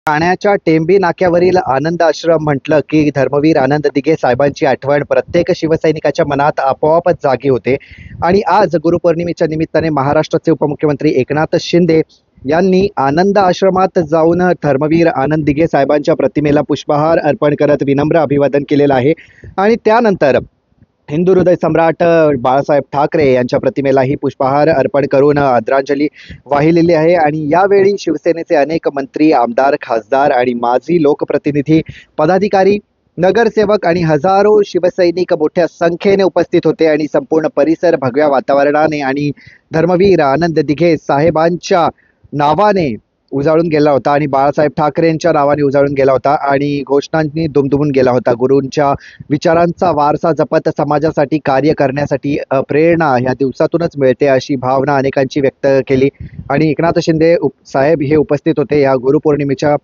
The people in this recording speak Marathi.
ठाण्याच्या टेंबी नाक्यावरील आनंद आश्रम म्हटलं की धर्मवीर आनंद दिघे साहेबांची आठवण प्रत्येक शिवसैनिकाच्या मनात आपोआपच जागी होते. आणि आज गुरुपौर्णिमेच्या निमित्ताने महाराष्ट्राचे उपमुख्यमंत्री एकनाथ शिंदे यांनी आनंद आश्रमात जाऊन धर्मवीर आनंद दिघे साहेबांच्या प्रतिमेला पुष्पहार अर्पण करत विनम्र अभिवादन केलेलं आहे. आणि त्यानंतर हिंदू हृदय सम्राट बाळासाहेब ठाकरे यांच्या प्रतिमेलाही पुष्पहार अर्पण करून आदरांजली वाहिलेली आहे. आणि यावेळी शिवसेनेचे अनेक मंत्री, आमदार, खासदार आणि माजी लोकप्रतिनिधी, पदाधिकारी, नगरसेवक आणि हजारो शिवसैनिक मोठ्या संख्येने उपस्थित होते. आणि संपूर्ण परिसर भगव्या वातावरणाने आणि धर्मवीर आनंद दिघे साहेबांच्या नावाने उजाळून गेला होता आणि बाळासाहेब ठाकरेंच्या नावाने उजाळून गेला होता आणि घोषणांनी दुमदुमून गेला होता. गुरूंच्या विचारांचा वारसा जपत समाजासाठी कार्य करण्यासाठी प्रेरणा या दिवसातूनच मिळते, अशी भावना अनेकांची व्यक्त केली. आणि एकनाथ शिंदे साहेब हे उपस्थित होते या गुरुपौर्णिमेच्या